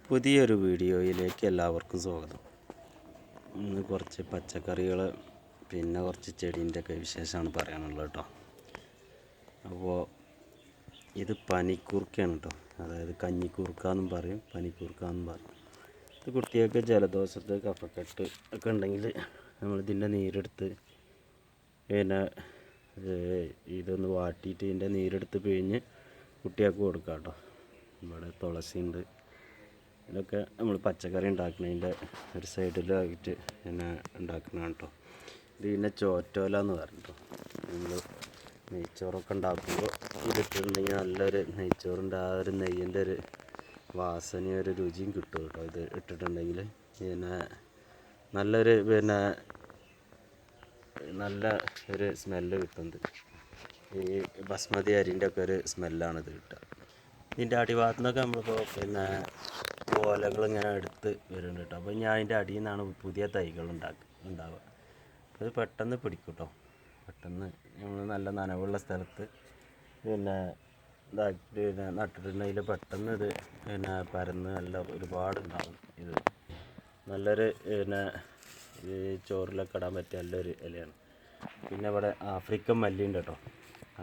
പുതിയൊരു വീഡിയോയിലേക്ക് എല്ലാവർക്കും സ്വാഗതം. ഇന്ന് കുറച്ച് പച്ചക്കറികൾ പിന്നെ കുറച്ച് ചെടീൻ്റെയൊക്കെ വിശേഷമാണ് പറയാനുള്ളത് കേട്ടോ. അപ്പോൾ ഇത് പനിക്കൂർക്കയാണ് കേട്ടോ, അതായത് കഞ്ഞിക്കൂർക്കാന്നും പറയും, പനിക്കൂർക്കാന്നും പറയും. ഇത് കുട്ടികൾക്ക് ജലദോഷത്ത് കഫക്കെട്ട് ഒക്കെ ഉണ്ടെങ്കിൽ നമ്മളിതിൻ്റെ നീരെടുത്ത് പിന്നെ ഇതൊന്ന് വാട്ടിയിട്ട് ഇതിൻ്റെ നീരെടുത്ത് പിഴിഞ്ഞ് കുട്ടികൾക്ക് കൊടുക്കാം കേട്ടോ. ഇവിടെ തുളസി ഉണ്ട്. ഇതൊക്കെ നമ്മൾ പച്ചക്കറി ഉണ്ടാക്കുന്നതിൻ്റെ ഒരു സൈഡിലായിട്ട് പിന്നെ ഉണ്ടാക്കുന്നതാണ് കേട്ടോ. ഇത് പിന്നെ ചോറ്റോല എന്ന് പറഞ്ഞിട്ടോ, നമ്മൾ നെയ്ച്ചോറൊക്കെ ഉണ്ടാക്കുമ്പോൾ ഇതിട്ടുണ്ടെങ്കിൽ നല്ലൊരു നെയ്ച്ചോറിൻ്റെ ആ ഒരു നെയ്യിൻ്റെ ഒരു വാസനയും ഒരു രുചിയും കിട്ടും കേട്ടോ. ഇത് ഇട്ടിട്ടുണ്ടെങ്കിൽ പിന്നെ നല്ലൊരു നല്ല ഒരു സ്മെല്ല് കിട്ടുന്നത്. ഈ ബസ്മതി അരിൻ്റെ ഒക്കെ ഒരു സ്മെല്ലാണിത് കിട്ടുക. ഇതിൻ്റെ അടിഭാഗത്തു നിന്നൊക്കെ നമ്മളിപ്പോൾ ഓലകൾ ഇങ്ങനെ എടുത്ത് വരുന്നുണ്ട് കേട്ടോ. അപ്പോൾ ഞാൻ അതിൻ്റെ അടിയിൽ നിന്നാണ് പുതിയ തൈകൾ ഉണ്ടാവുക. അത് പെട്ടെന്ന് പിടിക്കും കേട്ടോ. പെട്ടെന്ന് നമ്മൾ നല്ല നനവുള്ള സ്ഥലത്ത് ഇതാക്കി നട്ടിട്ടുണ്ടെങ്കിൽ പെട്ടെന്ന് ഇത് പരന്ന് നല്ല ഒരുപാടുണ്ടാവും. ഇത് നല്ലൊരു ഈ ചോറിലൊക്കെ ഇടാൻ പറ്റിയ നല്ലൊരു ഇലയാണ്. പിന്നെ ഇവിടെ ആഫ്രിക്കൻ മല്ലി ഉണ്ട് കേട്ടോ.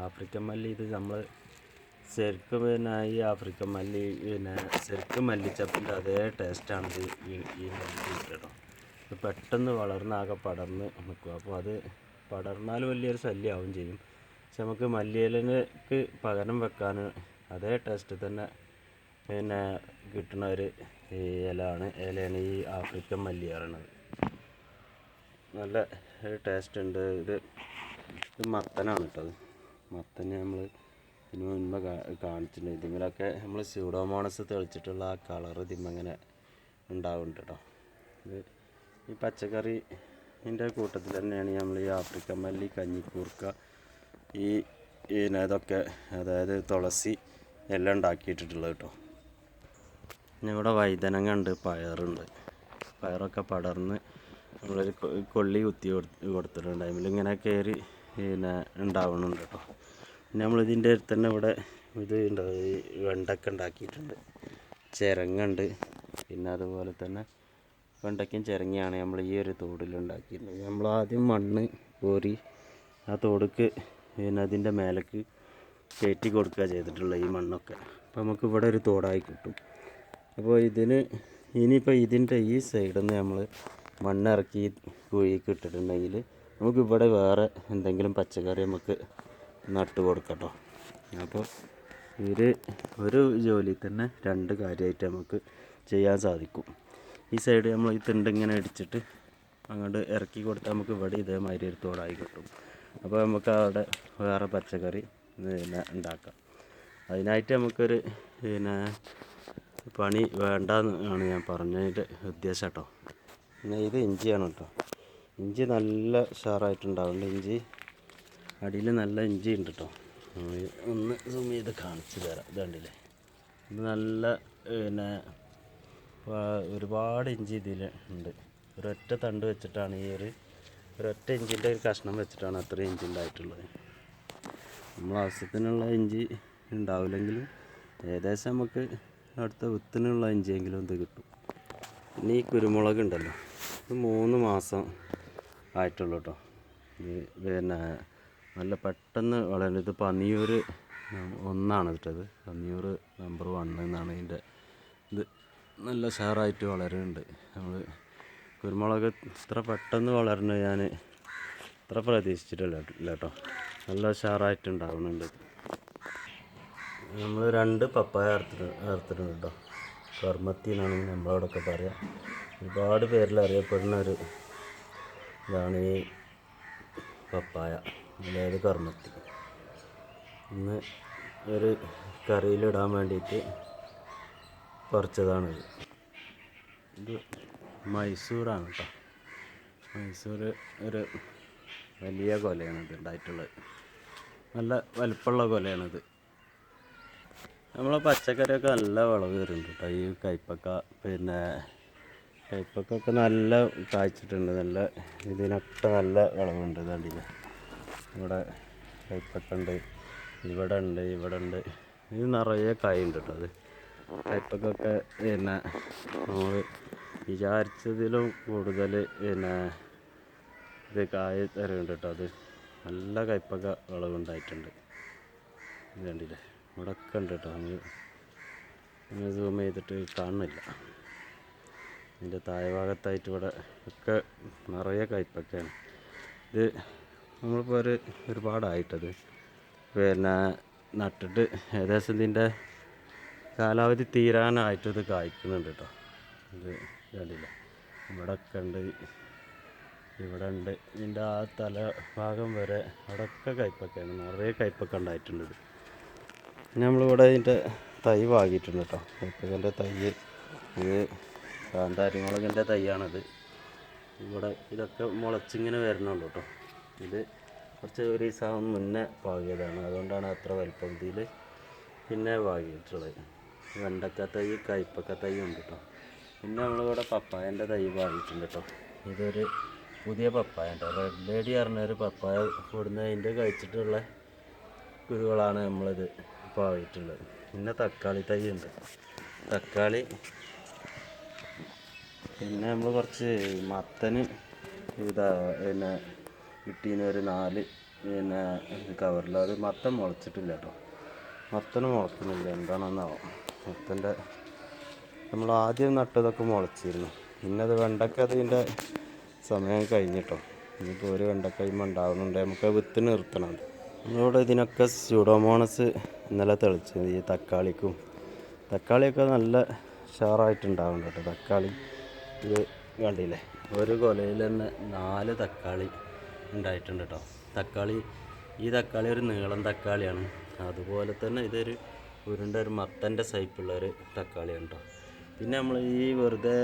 ആഫ്രിക്കൻ മല്ലി ഇത് നമ്മൾ ശരിക്കും ഈ ആഫ്രിക്കൻ മല്ലി ശരിക്കും മല്ലിച്ചപ്പിൻ്റെ അതേ ടേസ്റ്റാണ് ഈ മല്ലി കേട്ടോ. ഇത് പെട്ടെന്ന് വളർന്നാകെ പടർന്ന് നിൽക്കും. അപ്പോൾ അത് പടർന്നാൽ വലിയൊരു ശല്യമാവും ചെയ്യും. പക്ഷെ നമുക്ക് മല്ലിയിലക്ക് പകരം വെക്കാൻ അതേ ടേസ്റ്റ് തന്നെ കിട്ടുന്ന ഒരു ഇലയാണ് ഈ ആഫ്രിക്കൻ മല്ലി പറയുന്നത്. നല്ല ടേസ്റ്റ് ഉണ്ട്. ഇത് മത്തനാണ് കേട്ടോ. അത് മത്തന് നമ്മൾ ഇതിന് മുൻപ് കാണിച്ചിട്ടുണ്ട്. ഇതിമേലൊക്കെ നമ്മൾ സ്യൂഡോമോണസ് തെളിച്ചിട്ടുള്ള ആ കളർ ഇതിമങ്ങനെ ഉണ്ടാവുന്നുണ്ട് കേട്ടോ. ഇത് ഈ പച്ചക്കറിൻ്റെ കൂട്ടത്തിൽ തന്നെയാണ് നമ്മൾ ഈ ആഫ്രിക്കൻ മല്ലി, കഞ്ഞിക്കൂർക്ക, ഇതൊക്കെ അതായത് തുളസി എല്ലാം ഉണ്ടാക്കിയിട്ടുള്ളത് കേട്ടോ. പിന്നെ ഇവിടെ വഴുതനങ്ങ ഉണ്ട്, പയറുണ്ട്. പയറൊക്കെ പടർന്ന് നമ്മളൊരു കൊള്ളി കുത്തി കൊടുത്തിട്ടുണ്ട്. അതിലിങ്ങനെ കയറി ഉണ്ടാവുന്നുണ്ട് കേട്ടോ. പിന്നെ നമ്മളിതിൻ്റെ അടുത്ത് തന്നെ ഇവിടെ ഇത് ഉണ്ട്, വെണ്ടക്ക ഉണ്ടാക്കിയിട്ടുണ്ട്, ചിരങ്ങുണ്ട്. പിന്നെ അതുപോലെ തന്നെ വെണ്ടയ്ക്കും ചിരങ്ങയാണ് നമ്മൾ ഈ ഒരു തോടിലുണ്ടാക്കിയിട്ടുണ്ട്. നമ്മൾ ആദ്യം മണ്ണ് കോരി ആ തോടുക്ക് അതിൻ്റെ മേലേക്ക് കയറ്റി കൊടുക്കുക ചെയ്തിട്ടുള്ള ഈ മണ്ണൊക്കെ. അപ്പോൾ നമുക്ക് ഇവിടെ ഒരു തോടായി കിട്ടും. അപ്പോൾ ഇനിയിപ്പോൾ ഇതിൻ്റെ ഈ സൈഡിൽ നിന്ന് നമ്മൾ മണ്ണിറക്കി കുഴിക്ക് ഇട്ടിട്ടുണ്ടെങ്കിൽ നമുക്കിവിടെ വേറെ എന്തെങ്കിലും പച്ചക്കറി നമുക്ക് നട്ട് കൊടുക്കട്ടോ. അപ്പോൾ ഒരു ജോലി തന്നെ രണ്ട് കാര്യമായിട്ട് നമുക്ക് ചെയ്യാൻ സാധിക്കും. ഈ സൈഡ് നമ്മൾ ഈ തിണ്ടിങ്ങനെ അടിച്ചിട്ട് അങ്ങോട്ട് ഇറക്കി കൊടുത്താൽ നമുക്ക് ഇവിടെ ഇതേമാതിരി ഒരു തോടായി കിട്ടും. അപ്പോൾ നമുക്ക് അവിടെ വേറെ പച്ചക്കറി ഉണ്ടാക്കാം. അതിനായിട്ട് നമുക്കൊരു പണി വേണ്ടെന്നാണ് ഞാൻ പറഞ്ഞതിൻ്റെ ഉദ്ദേശം കേട്ടോ. പിന്നെ ഇത് ഇഞ്ചിയാണ് കേട്ടോ. ഇഞ്ചി നല്ല ഉഷാറായിട്ടുണ്ടാവുന്നുണ്ട്. ഇഞ്ചി അടിയിൽ നല്ല ഇഞ്ചി ഉണ്ട് കേട്ടോ. ഒന്ന് സൂം ചെയ്ത് കാണിച്ചു തരാം. ഇത് കണ്ടില്ലേ, ഇത് നല്ല ഒരുപാട് ഇഞ്ചി ഇതിൽ ഉണ്ട്. ഒരൊറ്റ തണ്ട് വെച്ചിട്ടാണ് ഒരൊറ്റ ഇഞ്ചിൻ്റെ ഒരു കഷ്ണം വെച്ചിട്ടാണ് അത്രയും ഇഞ്ചി ഉണ്ടായിട്ടുള്ളത്. നമ്മൾ ആവശ്യത്തിനുള്ള ഇഞ്ചി ഉണ്ടാവില്ലെങ്കിലും ഏകദേശം നമുക്ക് അടുത്ത വിത്തിനുള്ള ഇഞ്ചിയെങ്കിലും ഇത് കിട്ടും. പിന്നെ ഈ കുരുമുളക് ഉണ്ടല്ലോ, ഇത് 3 മാസം ആയിട്ടുള്ളൂ കേട്ടോ. ഇത് നല്ല പെട്ടെന്ന് വളരുന്നത്. ഇത് പന്നിയൂർ 1 ഇട്ടത്, പന്നിയൂർ നമ്പർ 1 എന്നാണ് ഇതിൻ്റെ. ഇത് നല്ല ഉഷാറായിട്ട് വളരുന്നുണ്ട്. നമ്മൾ കുരുമുളക് ഇത്ര പെട്ടെന്ന് വളരുന്നത് ഞാൻ ഇത്ര പ്രതീക്ഷിച്ചിട്ടില്ല കേട്ടോ. നല്ല ഉഷാറായിട്ടുണ്ടാവുന്നുണ്ട്. നമ്മൾ 2 പപ്പായ അറുത്തിട്ടുണ്ട് കേട്ടോ. കർമ്മത്തി എന്നാണ് നമ്മളോടൊക്കെ പറയാം. ഒരുപാട് പേരിൽ അറിയപ്പെടുന്ന ഒരു ഇതാണ് ഈ പപ്പായ, അതായത് കർമ്മത്തി. ഇന്ന് ഒരു കറിയിലിടാൻ വേണ്ടിയിട്ട് പറിച്ചതാണിത്. ഇത് മൈസൂറാണ് കേട്ടോ. മൈസൂർ ഒരു വലിയ കൊലയാണ് ഇത് ഉണ്ടായിട്ടുള്ളത്. നല്ല വലിപ്പമുള്ള കൊലയാണിത്. നമ്മളെ പച്ചക്കറിയൊക്കെ നല്ല വിളവ് വരുന്നുണ്ട് കേട്ടോ. ഈ കയ്പ്പക്ക കയ്പ്പക്കൊക്കെ നല്ല കായ്ച്ചിട്ടുണ്ട്. നല്ല ഇതിനൊക്കെ നല്ല വിളവുണ്ട്. കണ്ടില്ലേ, ഇവിടെ കയ്പ്പക്ക ഉണ്ട്, ഇവിടെ ഉണ്ട്. ഇത് നിറയെ കായുണ്ട് കേട്ടോ. അത് കയ്പക്കൊക്കെ പിന്നെ നമ്മൾ വിചാരിച്ചതിലും കൂടുതൽ പിന്നെ ഇത് കായ തരുന്നുണ്ട് കേട്ടോ. അത് നല്ല കയ്പക്ക വിളവുണ്ടായിട്ടുണ്ട്. ഇത് കണ്ടില്ലേ, ഇവിടെ ഒക്കെ ഉണ്ട് കേട്ടോ. നമ്മൾ സൂം ചെയ്തിട്ട് കാണുന്നില്ല. ഇതിൻ്റെ താഴെ ഭാഗത്തായിട്ട് ഇവിടെ ഒക്കെ നിറയെ കയ്പക്കയാണ്. ഇത് നമ്മളിപ്പോൾ ഒരുപാടായിട്ടത് പിന്നെ നട്ടിട്ട് ഏകദേശം ഇതിൻ്റെ കാലാവധി തീരാനായിട്ടത് കായ്ക്കുന്നുണ്ട് കേട്ടോ. ഇത് കണ്ടില്ല, ഇവിടെ ഒക്കെ ഉണ്ട്, ഇവിടെ ഉണ്ട്. ഇതിൻ്റെ ആ തല ഭാഗം വരെ അവിടെ ഒക്കെ കയ്പക്കയാണ്, നിറയെ കയ്പക്ക ഉണ്ടായിട്ടുണ്ട്. പിന്നെ നമ്മളിവിടെ ഇതിൻ്റെ തൈ വാങ്ങിയിട്ടുണ്ട് കേട്ടോ. കയ്പക്കൻ്റെ തൈ, ഇത് കാന്താരിമുളകിൻ്റെ തൈയാണിത്. ഇവിടെ ഇതൊക്കെ മുളച്ചിങ്ങനെ വരണുള്ളൂ കേട്ടോ. ഇത് കുറച്ച് ഒരു ദിവസം മുന്നേ പാകിയതാണ്, അതുകൊണ്ടാണ് അത്ര വലുപ്പത്തിൽ പിന്നെ പാകിയിട്ടുള്ളത്. വെണ്ടക്ക തൈ, കയ്പക്ക തൈ ഉണ്ട് കേട്ടോ. പിന്നെ നമ്മളിവിടെ പപ്പായൻ്റെ തൈ പാകിയിട്ടുണ്ട് കേട്ടോ. ഇതൊരു പുതിയ പപ്പായ കേട്ടോ. റെഡ് ലേഡി പറഞ്ഞൊരു പപ്പായ കൊടുന്ന് അതിൻ്റെ കഴിച്ചിട്ടുള്ള കുരുകളാണ് നമ്മളിത് പാകിയിട്ടുള്ളത്. പിന്നെ തക്കാളി തൈ ഉണ്ട്, തക്കാളി. പിന്നെ നമ്മൾ കുറച്ച് മത്തന് പിന്നെ കിട്ടീന് ഒരു 4 പിന്നെ കവറിൽ. അത് മത്തൻ മുളച്ചിട്ടില്ല കേട്ടോ. മത്തന് മുളക്കുന്നില്ല, എന്താണെന്നാവും. മത്തൻ്റെ നമ്മൾ ആദ്യം നട്ടതൊക്കെ മുളച്ചിരുന്നു. പിന്നെ അത് വെണ്ടക്ക അതിൻ്റെ സമയം കഴിഞ്ഞിട്ടോ. ഇനിയിപ്പോൾ ഒരു വെണ്ടക്കൈമ ഉണ്ടാകുന്നുണ്ട്, നമുക്ക് വിത്ത് നിർത്തണം. നമ്മളിവിടെ ഇതിനൊക്കെ സ്യൂഡോമോണസ് ഇന്നലെ തെളിച്ചത് ഈ തക്കാളിയൊക്കെ നല്ല ഷാറായിട്ടുണ്ടാകും കേട്ടോ. തക്കാളി ഇത് കണ്ടില്ലേ, ഒരു കൊലയിൽ തന്നെ 4 തക്കാളി ഉണ്ടായിട്ടുണ്ട് കേട്ടോ. ഈ തക്കാളി ഒരു നീളം തക്കാളിയാണ്. അതുപോലെ തന്നെ ഇതൊരു ഒരു മത്തൻ്റെ സൈപ്പുള്ളൊരു തക്കാളിയാണ് കേട്ടോ. പിന്നെ നമ്മൾ ഈ വെറുതെ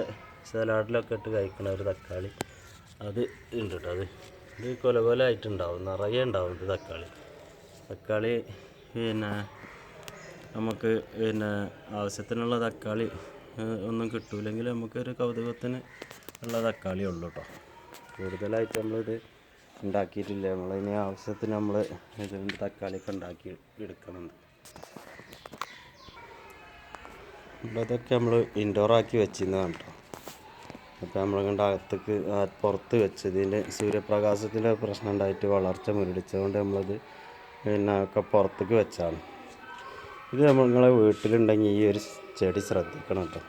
സലാഡിലൊക്കെ ഇട്ട് കഴിക്കുന്ന ഒരു തക്കാളി അത് ഉണ്ട് കേട്ടോ. ഇത് കൊല ആയിട്ടുണ്ടാവും, നിറയെ ഉണ്ടാവും ഇത് തക്കാളി. പിന്നെ നമുക്ക് പിന്നെ ആവശ്യത്തിനുള്ള തക്കാളി ഒന്നും കിട്ടൂലെങ്കിൽ നമുക്കൊരു കൗതുകത്തിന് ഉള്ള തക്കാളി ഉള്ളൂ കേട്ടോ. കൂടുതലായിട്ട് നമ്മളിത് ഉണ്ടാക്കിയിട്ടില്ല. നമ്മളിനി ആവശ്യത്തിന് നമ്മൾ ഇതിൻ്റെ തക്കാളിയൊക്കെ ഉണ്ടാക്കി എടുക്കുന്നുണ്ട്. ഇതൊക്കെ നമ്മൾ ഇൻഡോറാക്കി വെച്ചിരുന്നതാണ് കേട്ടോ. അപ്പോൾ നമ്മളിങ്ങോട്ട് അകത്തേക്ക് പുറത്ത് വെച്ച് ഇതിൻ്റെ സൂര്യപ്രകാശത്തിൻ്റെ പ്രശ്നം ഉണ്ടായിട്ട് വളർച്ച മുരടിച്ചതുകൊണ്ട് നമ്മളത് പിന്നെ ഒക്കെ പുറത്തേക്ക് വെച്ചാണ്. ഇത് നിങ്ങളെ വീട്ടിലുണ്ടെങ്കിൽ ഈ ഒരു ചെടി ശ്രദ്ധിക്കണം കേട്ടോ.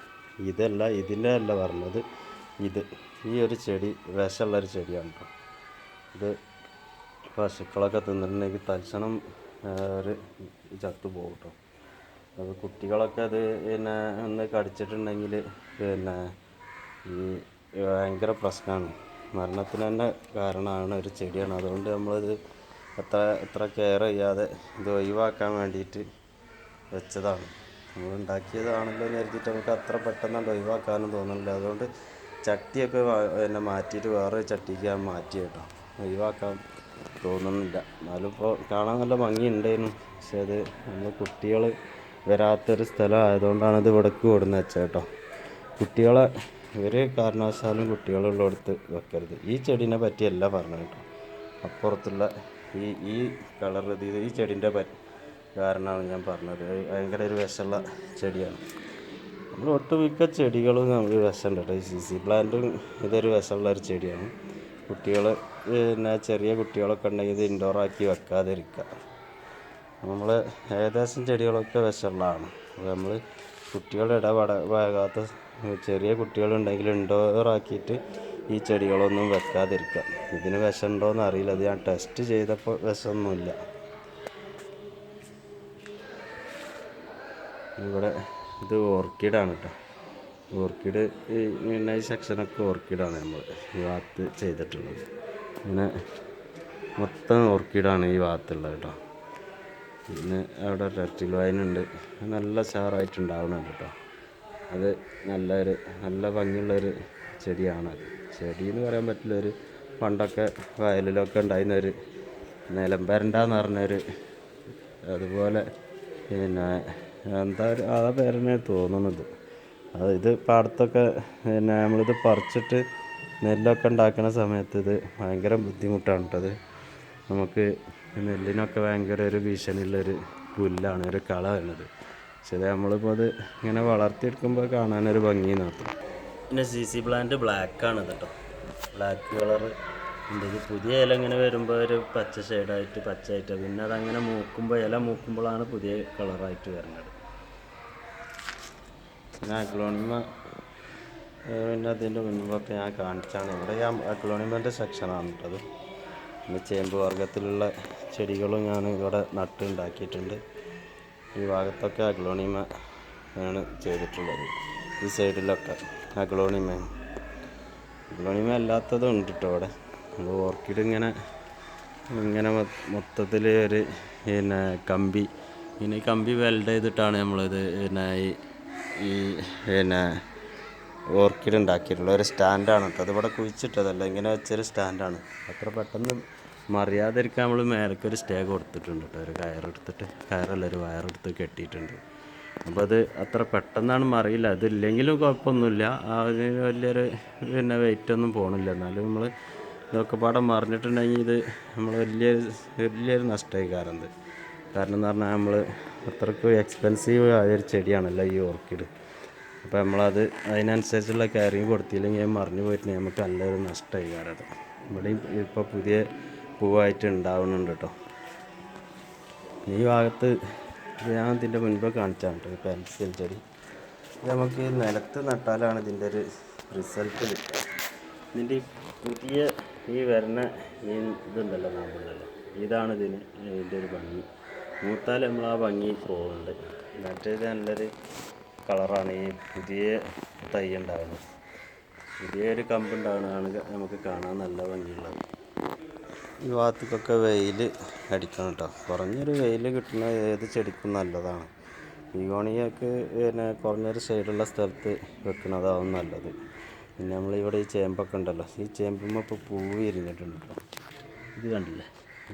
ഇതിൻ്റെ അല്ല പറഞ്ഞത്, ഈ ഒരു ചെടി വിഷമുള്ളൊരു ചെടിയാണ് കേട്ടോ. ഇത് പശുക്കളൊക്കെ തിന്നിട്ടുണ്ടെങ്കിൽ തൽക്ഷണം ഒരു ചത്തുപോകും കേട്ടോ. അത് കുട്ടികളൊക്കെ അത് പിന്നെ ഒന്ന് കടിച്ചിട്ടുണ്ടെങ്കിൽ പിന്നെ ഈ ഭയങ്കര പ്രശ്നമാണ്, മരണത്തിന് തന്നെ കാരണമാണ് ഒരു ചെടിയാണ്. അതുകൊണ്ട് നമ്മളിത് എത്ര കെയർ ചെയ്യാതെ ഇത് ഒഴിവാക്കാൻ വേണ്ടിയിട്ട് വെച്ചതാണ്. നമ്മൾ ഉണ്ടാക്കിയതാണല്ലോ എന്ന് കരുതിയിട്ട് നമുക്ക് അത്ര പെട്ടെന്ന് ഒഴിവാക്കാനും തോന്നുന്നില്ല. അതുകൊണ്ട് ചട്ടിയൊക്കെ പിന്നെ മാറ്റിയിട്ട് വേറെ ചട്ടിക്ക് ഞാൻ മാറ്റി കേട്ടോ. ഒഴിവാക്കാൻ തോന്നുന്നില്ല. എന്നാലും ഇപ്പോൾ കാണാൻ നല്ല ഭംഗിയുണ്ടായിരുന്നു. പക്ഷേ അത് നമ്മൾ കുട്ടികൾ വരാത്തൊരു സ്ഥലം ആയതുകൊണ്ടാണ് ഇത് ഇവിടേക്ക് കൊടുന്ന് വെച്ചത് കേട്ടോ. കുട്ടികളെ ഒരു കാരണവശാലും കുട്ടികളുള്ളിടത്ത് വെക്കരുത്. ഈ ചെടീനെ പറ്റിയല്ല പറഞ്ഞത് കേട്ടോ. അപ്പുറത്തുള്ള ഈ കളർ ഈ ചെടീൻ്റെ കാരണമാണ് ഞാൻ പറഞ്ഞത്. ഭയങ്കര ഒരു വിഷമുള്ള ചെടിയാണ്. നമ്മൾ ഒട്ടുമിക്ക ചെടികളും നമുക്ക് വിഷമുണ്ട് കേട്ടോ. ഈ CC പ്ലാന്റും ഇതൊരു വിഷമുള്ള ഒരു ചെടിയാണ്. കുട്ടികൾ പിന്നെ ചെറിയ കുട്ടികളൊക്കെ ഉണ്ടെങ്കിൽ ഇത് ഇൻഡോറാക്കി വെക്കാതിരിക്കുക. നമ്മൾ ഏകദേശം ചെടികളൊക്കെ വിഷമുള്ളതാണ്. അപ്പോൾ നമ്മൾ കുട്ടികളുടെ ഇടപഴകാത്ത ചെറിയ കുട്ടികളുണ്ടെങ്കിൽ ഇൻഡോറാക്കിയിട്ട് ഈ ചെടികളൊന്നും വെക്കാതിരിക്കുക. ഇതിന് വിഷമുണ്ടോയെന്ന് അറിയില്ല. അത് ഞാൻ ടെസ്റ്റ് ചെയ്തപ്പോൾ വിഷമൊന്നുമില്ല. ഇവിടെ ഇത് ഓർക്കിഡാണ് കേട്ടോ. ഓർക്കിഡ് ഈ സെക്ഷനൊക്കെ ഓർക്കിഡാണ് നമ്മൾ ഈ ഭാഗത്ത് ചെയ്തിട്ടുള്ളത്. ഇങ്ങനെ മൊത്തം ഓർക്കിഡാണ് ഈ ഭാഗത്തുള്ളത് കേട്ടോ. പിന്നെ അവിടെ റെറ്റിൽ വൈനുണ്ട്, നല്ല ഷാറായിട്ടുണ്ടാവുന്നുണ്ട് കേട്ടോ. അത് നല്ല ഭംഗിയുള്ളൊരു ചെടിയാണത്. ചെടി എന്ന് പറയാൻ പറ്റില്ല, പണ്ടൊക്കെ വയലിലൊക്കെ ഉണ്ടായിരുന്നൊരു നിലമ്പരണ്ടാന്ന് പറഞ്ഞൊരു, അതുപോലെ പിന്നെ എന്താ ആ പേരനെ തോന്നുന്നത്. ഇത് പാടത്തൊക്കെ പിന്നെ നമ്മളിത് പറിച്ചിട്ട് നെല്ലൊക്കെ ഉണ്ടാക്കുന്ന സമയത്ത് ഇത് ഭയങ്കര ബുദ്ധിമുട്ടാണ് കേട്ടത്. നമുക്ക് നെല്ലിനൊക്കെ ഭയങ്കര ഒരു ഭീഷണിയുള്ളൊരു പുല്ലാണ്, ഒരു കള വരുന്നത്. പക്ഷേ നമ്മളിപ്പോൾ അത് ഇങ്ങനെ വളർത്തിയെടുക്കുമ്പോൾ കാണാനൊരു ഭംഗി മാത്രം. പിന്നെ CC പ്ലാന്റ് ബ്ലാക്കാണ് കേട്ടോ, ബ്ലാക്ക് കളറ് ഉണ്ട്. ഇത് പുതിയ ഇല ഇങ്ങനെ വരുമ്പോൾ ഒരു പച്ച ഷെയ്ഡായിട്ട് പച്ചയായിട്ട്, പിന്നെ അതങ്ങനെ ഇല മൂക്കുമ്പോഴാണ് പുതിയ കളറായിട്ട് വരുന്നത്. പിന്നെ അഗ്ലോണിമ പിന്നെ അതിൻ്റെ മുൻപൊക്കെ ഞാൻ കാണിച്ചാണ്. ഇവിടെ അഗ്ലോണിമൻ്റെ സെക്ഷനാണ് കേട്ടത്. പിന്നെ ചേമ്പ് വർഗ്ഗത്തിലുള്ള ചെടികളും ഞാൻ ഇവിടെ നട്ടുണ്ടാക്കിയിട്ടുണ്ട്. ഈ ഭാഗത്തൊക്കെ അഗ്ലോണിമ ആണ് ചെയ്തിട്ടുള്ളത്. ഈ സൈഡിലൊക്കെ അഗ്ലോണിമ അല്ലാത്തതും ഉണ്ട് കേട്ടോ ഇവിടെ. നമ്മൾ ഓർക്കിഡ് ഇങ്ങനെ മൊത്തത്തിൽ ഒരു പിന്നെ കമ്പി വെൽഡ് ചെയ്തിട്ടാണ് നമ്മളിത് ഈ പിന്നെ ഓർക്കിഡ് ഉണ്ടാക്കിയിട്ടുള്ള ഒരു സ്റ്റാൻഡാണ് കേട്ടോ. അതിവിടെ കുഴിച്ചിട്ടതല്ല, ഇങ്ങനെ വെച്ചൊരു സ്റ്റാൻഡാണ്. അത്ര പെട്ടെന്ന് മറിയാതിരിക്കാൻ നമ്മൾ മേലക്കൊരു സ്റ്റേ കൊടുത്തിട്ടുണ്ട് കേട്ടോ. ഒരു ഒരു വയറെടുത്ത് കെട്ടിയിട്ടുണ്ട്. അപ്പോൾ അത് അത്ര പെട്ടെന്നാണ് മറിയില്ല. അതില്ലെങ്കിലും കുഴപ്പമൊന്നുമില്ല, അതിന് വലിയൊരു വെയിറ്റൊന്നും പോകണില്ല. എന്നാലും നമ്മൾ ഇതൊക്കെ പാടെ മറിഞ്ഞിട്ടുണ്ടെങ്കിൽ ഇത് നമ്മൾ വലിയൊരു നഷ്ടമായി. കാരണം എന്ന് പറഞ്ഞാൽ നമ്മൾ അത്രയ്ക്ക് എക്സ്പെൻസീവ് ആയൊരു ചെടിയാണല്ലോ ഈ ഓർക്കിഡ്. അപ്പോൾ നമ്മളത് അതിനനുസരിച്ചുള്ള കെയറിങ് കൊടുത്തില്ലെങ്കിൽ മറിഞ്ഞു പോയിട്ടുണ്ടെങ്കിൽ നമുക്ക് നല്ലൊരു നഷ്ടമായി. കാരണം ഇവിടെയും ഇപ്പോൾ പുതിയ പൂവായിട്ട് ഉണ്ടാവുന്നുണ്ട് കേട്ടോ. ഈ ഭാഗത്ത് ഞാൻ ഇതിൻ്റെ മുൻപ് കാണിച്ചാണ് കേട്ടോ പെൻസിൽ ചെടി. ഇത് നമുക്ക് നിലത്ത് നട്ടാലാണ് ഇതിൻ്റെ ഒരു റിസൾട്ട് കിട്ടുക. ഇതിൻ്റെ പുതിയ വരുന്ന ഇതുണ്ടല്ലോ, നാമ്പുണ്ടല്ലോ, ഇതാണ് ഇതിൻ്റെ ഒരു ഭംഗി. മൂത്താൽ നമ്മൾ ആ ഭംഗി പോകുന്നുണ്ട്. മറ്റേത് നല്ലൊരു കളറാണ് ഈ പുതിയ തൈ ഉണ്ടാകുന്നത്. പുതിയൊരു കമ്പുണ്ടാകുന്നതാണ് നമുക്ക് കാണാൻ നല്ല ഭംഗിയുള്ളത്. ഈ ഭാഗത്തേക്കൊക്കെ വെയിൽ അടിക്കണം കേട്ടോ. കുറഞ്ഞൊരു വെയിൽ കിട്ടുന്ന ഏത് ചെടിക്കും നല്ലതാണ്. ബിഗോണിയൊക്കെ കുറഞ്ഞൊരു ഷെയ്ഡുള്ള സ്ഥലത്ത് വെക്കുന്നതാവും നല്ലത്. പിന്നെ നമ്മളിവിടെ ഈ ചേമ്പൊക്കെ ഉണ്ടല്ലോ, ഈ ചേമ്പുമ്പോൾ ഇപ്പോൾ പൂവ് വിരിഞ്ഞിട്ടുണ്ട് കേട്ടോ. ഇത് കണ്ടില്ലേ,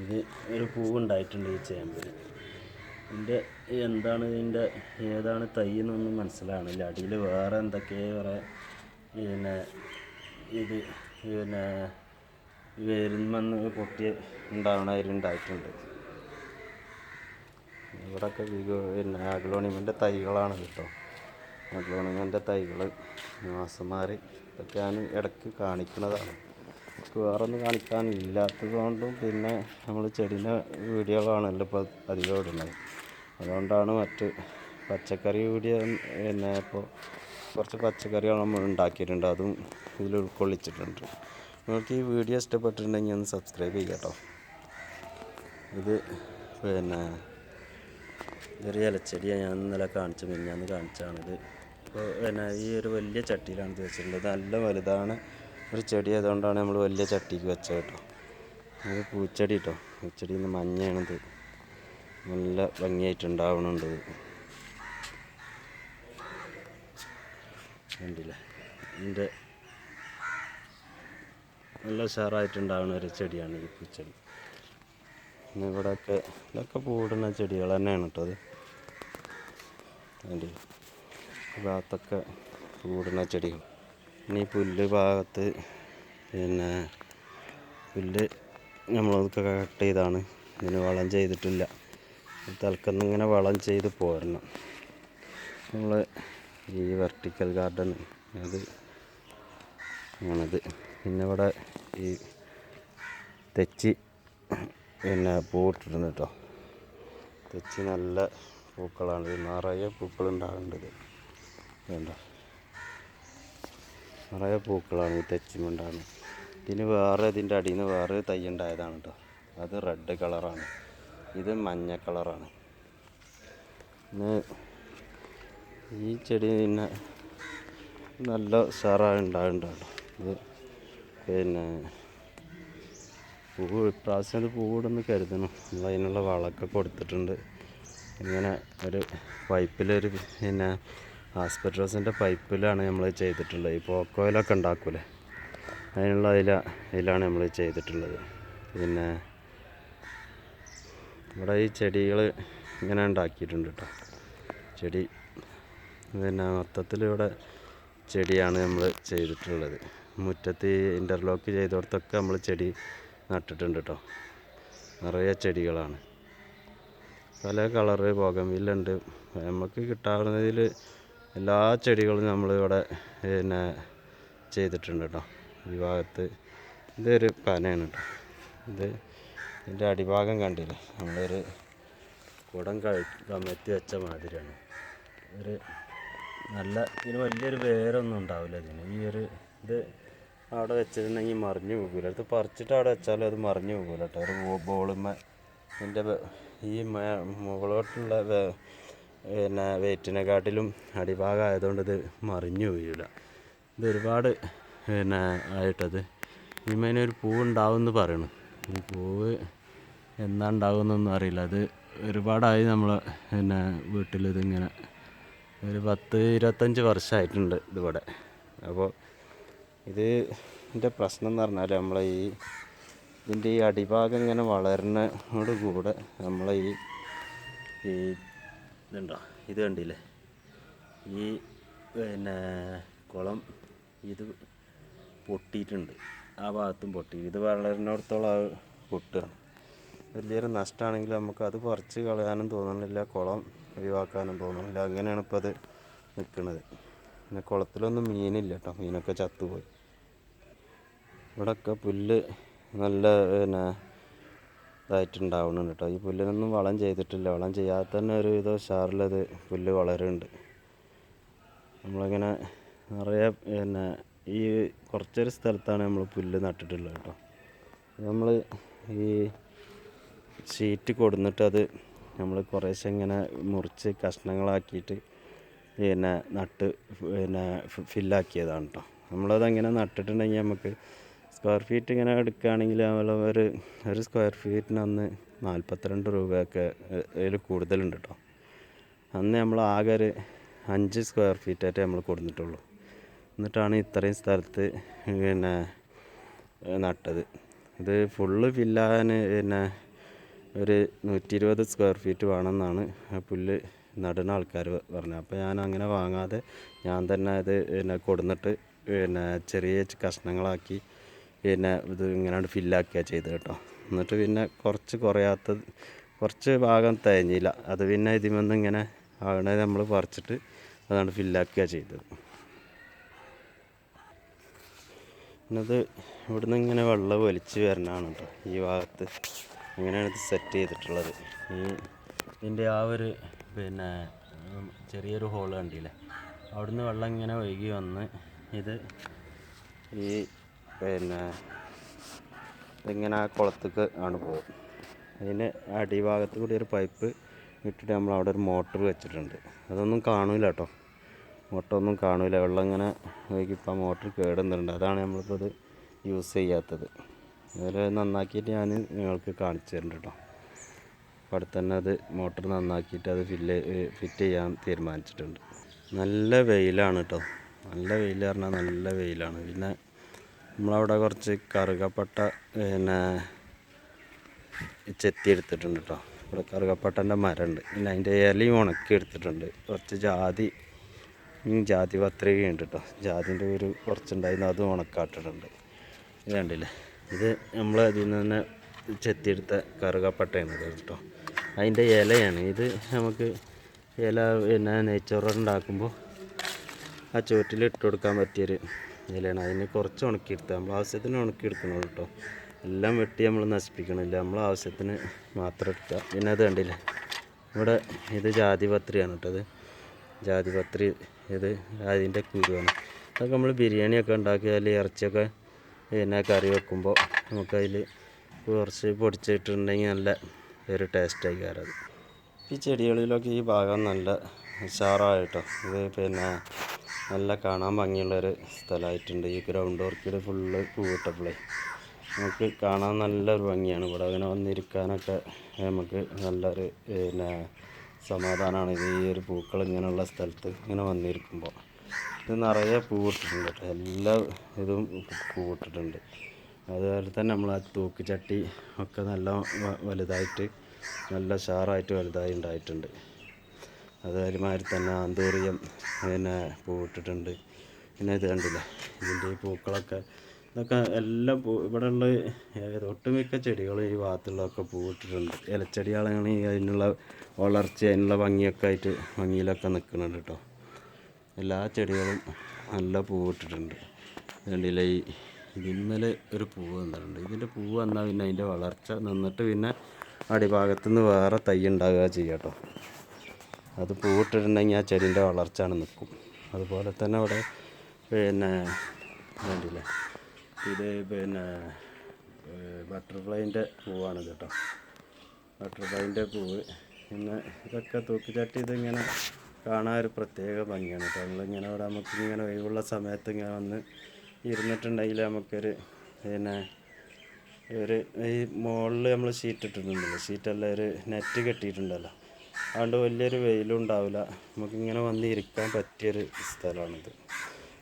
ഇത് ഒരു പൂവ് ഉണ്ടായിട്ടുണ്ട് ഈ ചേമ്പിന്. ഇതിൻ്റെ ഏതാണ് തൈ എന്നൊന്നും മനസ്സിലാവണില്ല. അടിയിൽ വേറെ എന്തൊക്കെയോ ഇത് വേരുമെന്ന് പൊട്ടി ഉണ്ടായിട്ടുണ്ട്. ഇവിടെയൊക്കെ അഗ്ലോണിമൻ്റെ തൈകളാണ് കേട്ടോ. അഗ്ലോണിമൻ്റെ തൈകൾ മാസന്മാർ ഇതൊക്കെ ഞാൻ ഇടയ്ക്ക് കാണിക്കുന്നതാണ്. വേറൊന്നും കാണിക്കാനില്ലാത്തത് കൊണ്ടും പിന്നെ നമ്മൾ ചെടീൻ്റെ വീഡിയോകളാണല്ലോ ഇപ്പോൾ അധികം ഇടുന്നത്. അതുകൊണ്ടാണ് മറ്റ് പച്ചക്കറി വീഡിയോ ഇപ്പോൾ കുറച്ച് പച്ചക്കറികൾ നമ്മൾ ഉണ്ടാക്കിയിട്ടുണ്ട്, അതും ഇതിൽ ഉൾക്കൊള്ളിച്ചിട്ടുണ്ട്. നിങ്ങൾക്ക് ഈ വീഡിയോ ഇഷ്ടപ്പെട്ടിട്ടുണ്ടെങ്കിൽ ഒന്ന് സബ്സ്ക്രൈബ് ചെയ്യുക കേട്ടോ. ഇത് ഇതൊരു ഇലച്ചെടിയാണ്, ഞാൻ ഇന്നലെ മിനിഞ്ഞാന്ന് കാണിച്ചാണിത്. ഇപ്പോൾ ഈ ഒരു വലിയ ചട്ടിയിലാണ് ഇത് വെച്ചിട്ടുള്ളത്. നല്ല വലുതാണ് ഒരു ചെടി, അതുകൊണ്ടാണ് നമ്മൾ വലിയ ചട്ടിക്ക് വെച്ചത് കേട്ടോ. ഇത് പൂച്ചെടി കേട്ടോ, പൂച്ചെടിയിൽ നിന്ന് മഞ്ഞയാണിത്. നല്ല ഭംഗിയായിട്ടുണ്ടാവണുണ്ട്. കണ്ടില്ലേ, ഇതിൻ്റെ നല്ല ഉഷാറായിട്ടുണ്ടാകുന്ന ഒരു ചെടിയാണ് ഈ പൂച്ചെടി. പിന്നെ ഇതൊക്കെ പൂടുന്ന ചെടികൾ തന്നെയാണ് കേട്ടോ. അത് കണ്ടില്ലേ, ഈ ഭാഗത്തൊക്കെ പൂടുന്ന ചെടികൾ. പിന്നെ ഈ പുല്ല് ഭാഗത്ത് പുല്ല് നമ്മളതൊക്കെ കട്ട് ചെയ്താണ്. ഇതിന് വളം ചെയ്തിട്ടില്ല. തൽക്കൊന്നിങ്ങനെ വളം ചെയ്ത് പോരണം. നമ്മൾ ഈ വെർട്ടിക്കൽ ഗാർഡൻ ആണത്. പിന്നെ ഇവിടെ ഈ തെച്ചി പൂവിട്ടിട്ടുണ്ട് കേട്ടോ. തെച്ചി നല്ല പൂക്കളാണ്, നിറയെ പൂക്കളുണ്ടാകേണ്ടത്. വേണ്ട, നിറയെ പൂക്കളാണ് ഈ തെച്ചിമുണ്ടാകുന്നത്. ഇതിൻ്റെ അടിയിൽ നിന്ന് വേറെ തൈ ഉണ്ടായതാണ് കേട്ടോ. അത് റെഡ് കളറാണ്, ഇത് മഞ്ഞ കളറാണ്. പിന്നെ ഈ ചെടി പിന്നെ നല്ല ഉഷാറായി ഉണ്ടാകുന്നുണ്ട് കേട്ടോ. ഇത് ഇപ്രാവശ്യം അത് പൂവിടുന്ന് കരുതണം. നമ്മൾ അതിനുള്ള വളമൊക്കെ കൊടുത്തിട്ടുണ്ട്. ഇങ്ങനെ ഒരു പൈപ്പിലൊരു ആസ്പെറ്റോസിൻ്റെ പൈപ്പിലാണ് നമ്മൾ ചെയ്തിട്ടുള്ളത്. ഈ പോക്കോയിലൊക്കെ ഉണ്ടാക്കൂലേ, അതിനുള്ള അതിലാണ് നമ്മൾ ചെയ്തിട്ടുള്ളത്. പിന്നെ ഇവിടെ ഈ ചെടികൾ ഇങ്ങനെ ഉണ്ടാക്കിയിട്ടുണ്ട് കേട്ടോ. ചെടി മൊത്തത്തിലിവിടെ ചെടിയാണ് നമ്മൾ ചെയ്തിട്ടുള്ളത്. മുറ്റത്ത് ഇൻ്റർലോക്ക് ചെയ്തിടത്തൊക്കെ നമ്മൾ ചെടി നട്ടിട്ടുണ്ട് കേട്ടോ. നിറയെ ചെടികളാണ്, പല കളറ് ബോഗൺവില്ലുണ്ട്, നമുക്ക് കിട്ടാവുന്നതിൽ എല്ലാ ചെടികളും നമ്മളിവിടെ പിന്നെ ചെയ്തിട്ടുണ്ട് കേട്ടോ. ഈ ഭാഗത്ത് ഇതൊരു പനയാണ് കേട്ടോ. ഇതിൻ്റെ അടിഭാഗം കണ്ടില്ലേ, നമ്മളൊരു കുടം കമഴ്ത്തി വെച്ച മാതിരിയാണ്. ഒരു നല്ല ഇതിന് വലിയൊരു വേരൊന്നും ഉണ്ടാവില്ല ഇതിന്. ഇത് അവിടെ വെച്ചിട്ടുണ്ടെങ്കിൽ മറിഞ്ഞു പോകില്ല. അടുത്ത് പറിച്ചിട്ട് അവിടെ വെച്ചാലും അത് മറിഞ്ഞു പോകില്ല കേട്ടോ. ഒരു ബോളുമ്മ ഇതിൻ്റെ ഈ മുകളോട്ടുള്ള പിന്നെ വെയിറ്റിനെക്കാട്ടിലും അടിഭാഗം ആയതുകൊണ്ട് ഇത് മറിഞ്ഞു പോകില്ല. ഇത് ഒരുപാട് പിന്നെ ആയിട്ടത് ഇതിനൊരു പൂവ് ഉണ്ടാവുമെന്ന് പറയണം. ഈ പൂവ് എന്നാ ഉണ്ടാവുമെന്നൊന്നും അറിയില്ല. അത് ഒരുപാടായി നമ്മൾ പിന്നെ വീട്ടിലിതിങ്ങനെ ഒരു 10-25 വർഷമായിട്ടുണ്ട് ഇതിവിടെ. അപ്പോൾ ഇതിൻ്റെ പ്രശ്നം എന്ന് പറഞ്ഞാൽ നമ്മളെ ഇതിൻ്റെ ഈ അടിഭാഗം ഇങ്ങനെ വളരുന്നതോട് കൂടെ നമ്മളെ ഈ ഇതുണ്ടോ, ഇത് കണ്ടില്ലേ, ഈ പിന്നെ കുളം ഇത് പൊട്ടിയിട്ടുണ്ട്. ആ ഭാഗത്തും പൊട്ടി. ഇത് വളരുന്നിടത്തോളം അത് പൊട്ടുകയാണ്. വലിയൊരു നഷ്ടമാണെങ്കിൽ നമുക്ക് അത് പറിച്ച് കളയാനും തോന്നുന്നില്ല, കുളം ഒഴിവാക്കാനും തോന്നുന്നില്ല. അങ്ങനെയാണ് ഇപ്പോൾ അത് നിൽക്കുന്നത്. പിന്നെ കുളത്തിലൊന്നും മീനില്ല കേട്ടോ, മീനൊക്കെ ചത്തുപോയി. ഇവിടെയൊക്കെ പുല്ല് നല്ല പിന്നെ ഇതായിട്ടുണ്ടാവുന്നുണ്ട് കേട്ടോ. ഈ പുല്ലിനൊന്നും വളം ചെയ്തിട്ടില്ല. വളം ചെയ്യാതെ തന്നെ ഒരു വിധം ഉഷാറിലത് പുല്ല് വളരുന്നുണ്ട്. നമ്മളിങ്ങനെ നിറയെ പിന്നെ ഈ കുറച്ചൊരു സ്ഥലത്താണ് നമ്മൾ പുല്ല് നട്ടിട്ടുള്ളത് കേട്ടോ. നമ്മൾ ഈ ഷീറ്റ് കൊടുന്നിട്ട് അത് നമ്മൾ കുറേശ്ശെ ഇങ്ങനെ മുറിച്ച് കഷ്ണങ്ങളാക്കിയിട്ട് പിന്നെ നട്ട് പിന്നെ ഫില്ലാക്കിയതാണ് കേട്ടോ. നമ്മളതങ്ങനെ നട്ടിട്ടുണ്ടെങ്കിൽ നമുക്ക് സ്ക്വയർ ഫീറ്റ് ഇങ്ങനെ എടുക്കുകയാണെങ്കിൽ ഒരു സ്ക്വയർ ഫീറ്റിന് അന്ന് 42 രൂപയൊക്കെ അതിൽ കൂടുതലുണ്ട് കേട്ടോ. അന്ന് നമ്മൾ ആകെ ഒരു 5 സ്ക്വയർ ഫീറ്റായിട്ട് നമ്മൾ കൊടുത്തിട്ടുള്ളൂ. എന്നിട്ടാണ് ഇത്രയും സ്ഥലത്ത് പിന്നെ നട്ടത്. ഇത് ഫുള്ള് ഫില്ലാകാൻ പിന്നെ ഒരു 120 സ്ക്വയർ ഫീറ്റ് വേണമെന്നാണ് പുല്ല് നടുന്ന ആൾക്കാർ പറഞ്ഞത്. അപ്പോൾ ഞാൻ അങ്ങനെ വാങ്ങാതെ ഞാൻ തന്നെ അത് പിന്നെ കൊടുന്നിട്ട് പിന്നെ ചെറിയ കഷ്ണങ്ങളാക്കി പിന്നെ ഇത് ഇങ്ങനെ ഫില്ലാക്കുകയാണ് ചെയ്തത് കേട്ടോ. എന്നിട്ട് പിന്നെ കുറച്ച് ഭാഗം തേഞ്ഞില്ല. അത് പിന്നെ ഇതിമൊന്നും ഇങ്ങനെ ആകണത് നമ്മൾ പറിച്ചിട്ട് അതാണ് ഫില്ലാക്കുകയാണ് ചെയ്തത്. പിന്നത് ഇവിടുന്ന് ഇങ്ങനെ വെള്ളം വലിച്ച് വരണതാണ് കേട്ടോ. ഈ ഭാഗത്ത് ഇങ്ങനെയാണ് ഇത് സെറ്റ് ചെയ്തിട്ടുള്ളത്. ഇതിൻ്റെ ആ ഒരു പിന്നെ ചെറിയൊരു ഹോള് കണ്ടില്ലേ, അവിടുന്ന് വെള്ളം ഇങ്ങനെ ഒഴുകി വന്ന് ഇത് പിന്നെ ഇങ്ങനെ ആ കുളത്തേക്ക് ആണ് പോകും. അതിന് അടിഭാഗത്ത് കൂടി ഒരു പൈപ്പ് ഇട്ടിട്ട് നമ്മൾ അവിടെ ഒരു മോട്ടർ വെച്ചിട്ടുണ്ട്. അതൊന്നും കാണില്ല കേട്ടോ, മോട്ടറൊന്നും കാണില്ല. വെള്ളം ഇങ്ങനെ ഒഴുകി ഇപ്പം മോട്ടർ കേടുന്നുണ്ട്. അതാണ് നമ്മളിപ്പോൾ ഇത് യൂസ് ചെയ്യാത്തത്. അതിൽ നന്നാക്കിയിട്ട് ഞാൻ നിങ്ങൾക്ക് കാണിച്ചു തരുന്നുണ്ട് കേട്ടോ. അപ്പോൾ അടുത്ത് തന്നെ അത് മോട്ടർ നന്നാക്കിയിട്ട് അത് ഫിറ്റ് ചെയ്യാൻ തീരുമാനിച്ചിട്ടുണ്ട്. നല്ല വെയിലാണ് കേട്ടോ, നല്ല വെയിൽ പറഞ്ഞാൽ നല്ല വെയിലാണ്. പിന്നെ നമ്മളവിടെ കുറച്ച് കറുകപ്പട്ട പിന്നെ ചെത്തി എടുത്തിട്ടുണ്ട് കേട്ടോ. ഇവിടെ കറുകപ്പട്ടൻ്റെ മരമുണ്ട്. പിന്നെ അതിൻ്റെ ഇലയും ഉണക്കി എടുത്തിട്ടുണ്ട്. കുറച്ച് ജാതി പത്രികയുണ്ട് കേട്ടോ. ജാതിൻ്റെ ഒരു കുറച്ചുണ്ടായിരുന്നു, അതും ഉണക്കാട്ടിട്ടുണ്ട്. ഇത് കണ്ടില്ലേ, ഇത് നമ്മൾ അതിൽ നിന്ന് തന്നെ ചെത്തിയെടുത്ത കറുകപ്പട്ടയാണ് കേട്ടോ. അതിൻ്റെ ഇലയാണ് ഇത്. നമുക്ക് ഇല പിന്നെ നെയ്ച്ചോറ് ഉണ്ടാക്കുമ്പോൾ ആ ചുവട്ടിൽ ഇട്ട് കൊടുക്കാൻ പറ്റിയൊരു ഇലയാണ്. അതിന് കുറച്ച് ഉണക്കിയെടുത്താൽ നമ്മൾ ആവശ്യത്തിന് ഉണക്കിയെടുക്കണം കേട്ടോ. എല്ലാം വെട്ടി നമ്മൾ നശിപ്പിക്കണില്ല, നമ്മൾ ആവശ്യത്തിന് മാത്രം എടുക്കുക. പിന്നെ അത് കണ്ടില്ലേ, ഇവിടെ ഇത് ജാതിപത്രിയാണ് കേട്ടോ. ഇത് ജാതിപത്രി, ഇത് അതിൻ്റെ കുരുവാണ്. അതൊക്കെ നമ്മൾ ബിരിയാണിയൊക്കെ ഉണ്ടാക്കിയാൽ ഇറച്ചിയൊക്കെ പിന്നെ കറി വെക്കുമ്പോൾ നമുക്കതിൽ കുറച്ച് പൊടിച്ചിട്ടുണ്ടെങ്കിൽ നല്ല ഒരു ടേസ്റ്റായി കയറത്. ഈ ചെടികളിലൊക്കെ ഈ ഭാഗം നല്ല ഉഷാറായിട്ടോ. ഇത് പിന്നെ നല്ല കാണാൻ ഭംഗിയുള്ളൊരു സ്ഥലമായിട്ടുണ്ട്. ഈ ഗ്രൗണ്ട് ഓർക്കിഡ് ഫുള്ള് പൂവിട്ടപ്പോഴേ നമുക്ക് കാണാൻ നല്ലൊരു ഭംഗിയാണ്. ഇവിടെ അങ്ങനെ വന്നിരിക്കാനൊക്കെ നമുക്ക് നല്ലൊരു പിന്നെ സമാധാനമാണ്. ഇത് ഈ ഒരു പൂക്കൾ ഇങ്ങനെയുള്ള സ്ഥലത്ത് ഇങ്ങനെ വന്നിരിക്കുമ്പോൾ. ഇത് നിറയെ പൂവിട്ടിട്ടുണ്ട് കേട്ടോ, എല്ലാ ഇതും പൂവിട്ടിട്ടുണ്ട്. അതുപോലെ തന്നെ നമ്മൾ ആ തൂക്കുചട്ടി ഒക്കെ നല്ല വലുതായിട്ട് നല്ല ഷാറായിട്ട് വലുതായി ഉണ്ടായിട്ടുണ്ട്. അതേമാതിരി തന്നെ ആന്തൂറിയം പിന്നെ പൂവിട്ടിട്ടുണ്ട്. പിന്നെ ഇത് കണ്ടില്ലേ, ഇതിൻ്റെ ഈ പൂക്കളൊക്കെ ഇതൊക്കെ എല്ലാം ഇവിടെയുള്ള ഒട്ടുമിക്ക ചെടികളും ഈ ഭാഗത്തുള്ളതൊക്കെ പൂവിട്ടിട്ടുണ്ട്. ഇലച്ചെടികളാണെങ്കിൽ അതിനുള്ള വളർച്ച അതിനുള്ള ഭംഗിയൊക്കെ ആയിട്ട് ഭംഗിയിലൊക്കെ നിൽക്കുന്നുണ്ട് കേട്ടോ. എല്ലാ ചെടികളും നല്ല പൂവിട്ടിട്ടുണ്ട്. കണ്ടില്ലേ, ഇതിന്മേൽ ഒരു പൂവ് വന്നിട്ടുണ്ട്. ഇതിൻ്റെ പൂവ് വന്നാൽ പിന്നെ അതിൻ്റെ വളർച്ച നിന്നിട്ട് പിന്നെ അടിഭാഗത്തു നിന്ന് വേറെ തൈ ഉണ്ടാകുക ചെയ്യുക കേട്ടോ. അത് പൂവിട്ടിട്ടുണ്ടെങ്കിൽ ആ ചെടീൻ്റെ വളർച്ച നിൽക്കും. അതുപോലെ തന്നെ അവിടെ പിന്നെ കണ്ടില്ലേ, ഇത് പിന്നെ ബട്ടർഫ്ലൈൻ്റെ പൂവാണിത് കേട്ടോ. ബട്ടർഫ്ലൈൻ്റെ പൂവ്. പിന്നെ ഇതൊക്കെ തൂക്കിച്ചട്ടി ഇതിങ്ങനെ കാണാൻ ഒരു പ്രത്യേക ഭംഗിയാണ് കേട്ടോ. നമ്മളിങ്ങനെ ഇവിടെ നമുക്കിങ്ങനെ ഒഴിവുള്ള സമയത്ത് ഇങ്ങനെ വന്ന് ഇരുന്നിട്ടുണ്ടെങ്കിൽ നമുക്കൊരു പിന്നെ ഒരു ഈ മുകളിൽ നമ്മൾ ഷീറ്റ് ഇട്ടിട്ടുണ്ടല്ലോ, ഷീറ്റല്ല ഒരു നെറ്റ് കെട്ടിയിട്ടുണ്ടല്ലോ, അതുകൊണ്ട് വലിയൊരു വെയിലും ഉണ്ടാവില്ല. നമുക്കിങ്ങനെ വന്ന് ഇരിക്കാൻ പറ്റിയൊരു സ്ഥലമാണിത്.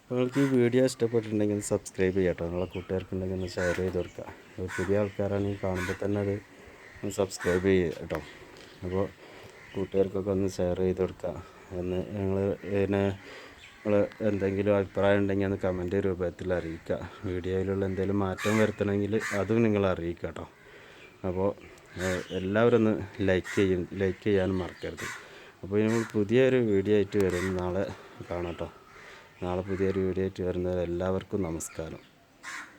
നിങ്ങൾക്ക് ഈ വീഡിയോ ഇഷ്ടപ്പെട്ടിട്ടുണ്ടെങ്കിൽ സബ്സ്ക്രൈബ് ചെയ്യാം കേട്ടോ. നിങ്ങളെ കൂട്ടുകാർക്കുണ്ടെങ്കിൽ ഒന്ന് ഷെയർ ചെയ്ത് കൊടുക്കുക. പുതിയ ആൾക്കാരാണെങ്കിൽ കാണുമ്പോൾ തന്നെ അത് സബ്സ്ക്രൈബ് ചെയ്യുക കേട്ടോ. അപ്പോൾ കൂട്ടുകാർക്കൊക്കെ ഒന്ന് ഷെയർ ചെയ്ത് കൊടുക്കുക. എന്ന് നിങ്ങൾ പിന്നെ നിങ്ങൾ എന്തെങ്കിലും അഭിപ്രായം ഉണ്ടെങ്കിൽ ഒന്ന് കമൻറ്റ് രൂപത്തിൽ അറിയിക്കുക. വീഡിയോയിലുള്ള എന്തെങ്കിലും മാറ്റം വരുത്തണമെങ്കിൽ അതും നിങ്ങൾ അറിയിക്കുക കേട്ടോ. അപ്പോൾ എല്ലാവരും ഒന്ന് ലൈക്ക് ചെയ്യാനും മറക്കരുത്. അപ്പോൾ നമ്മൾ പുതിയൊരു വീഡിയോ ആയിട്ട് വരും. നാളെ കാണാം കേട്ടോ. നാളെ പുതിയൊരു വീഡിയോ ആയിട്ട് വരുന്നവരെ എല്ലാവർക്കും നമസ്കാരം.